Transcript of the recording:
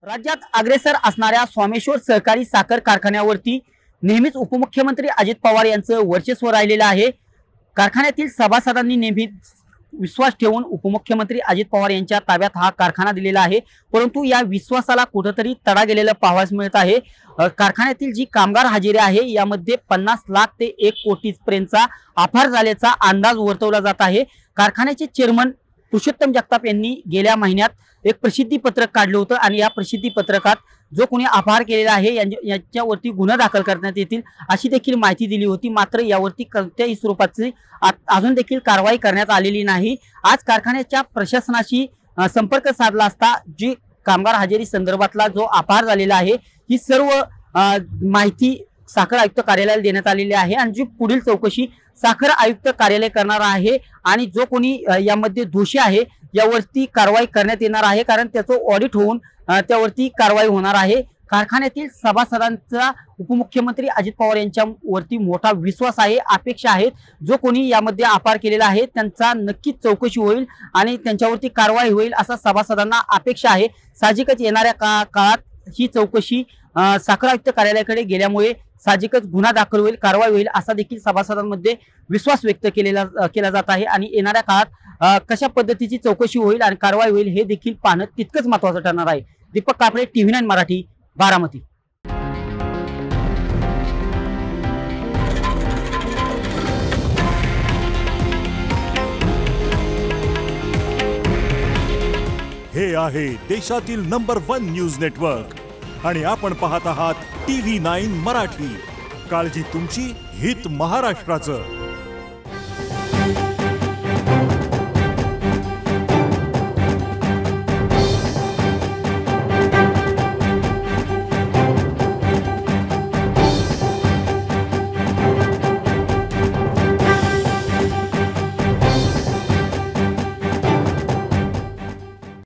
राज्यात अग्रेसर असणाऱ्या सोमेश्वर सहकारी साखर कारखान्यावरती नेहमीच उपमुख्यमंत्री अजित पवार यांचं वर्चस्व राहिलेलं आहे। कारखान्यातील सभासदांनी नेहमीच विश्वास ठेवून उपमुख्यमंत्री अजित पवार यांच्या ताब्यात हा कारखाना दिलेला आहे, परंतु या विश्वासाला कुठेतरी तडा गेलेला पाहावयास मिळत आहे। कारखान्यातील जी कामगार हजेरी आहे यामध्ये 50 लाख ते 1 कोटी पर्यंतचा अफार झाल्याचा अंदाज वर्तवला जात आहे। कारखान्याचे चेअरमन पुरुषोत्तम जगताप यांनी गेल्या महिन्यात एक प्रसिद्धी पत्रक काढलं होतं आणि या प्रसिद्धी पत्रकात जो कोणी अपहार केलेला आहे यांच्यावरती गुन्हा दाखल करण्यात येतील अशी देखील माहिती दिली होती। मात्र यावरती कोणत्याही स्वरूपाची अजून देखील कारवाई करण्यात आलेली नाही। आज कारखान्याच्या प्रशासनाशी संपर्क साधला असता जी कामगार हजेरी संदर्भातला जो अपहार झालेला आहे ही सर्व माहिती साखर आयुक्त कार्यालयाला देण्यात आलेली आहे आणि जी पुढील चौकशी साखर आयुक्त कार्यालय करणार आहे आणि जो कोणी यामध्ये दोषी आहे यावरती कारवाई करण्यात येणार आहे, कारण त्याचं ऑडिट होऊन त्यावरती कारवाई होणार आहे। कारखान्यातील सभासदांचा उपमुख्यमंत्री अजित पवार यांच्यावरती मोठा विश्वास आहे, अपेक्षा आहेत। जो कोणी यामध्ये अपहार केलेला आहे त्यांचा नक्कीच चौकशी होईल आणि त्यांच्यावरती कारवाई होईल असा सभासदांना अपेक्षा आहे। साहजिकच येणाऱ्या काळात ही चौकशी साखर आयुक्त कार्यालयाकडे गेल्यामुळे साहजिकच गुन्हा दाखल होईल, कारवाई होईल असा देखील सभासदांमध्ये विश्वास व्यक्त केला जात आहे आणि येणाऱ्या काळात कशा पद्धतीची चौकशी होईल आणि कारवाई होईल हे देखील पाहणं तितकंच महत्त्वाचं ठरणार आहे। दीपक कापडे, TV9 मराठी, बारामती। हे आहे देशातील नंबर 1 न्यूज नेटवर्क आणि आपण पाहत आहात TV9 मराठी। काळजी तुमची, हित महाराष्ट्राचं।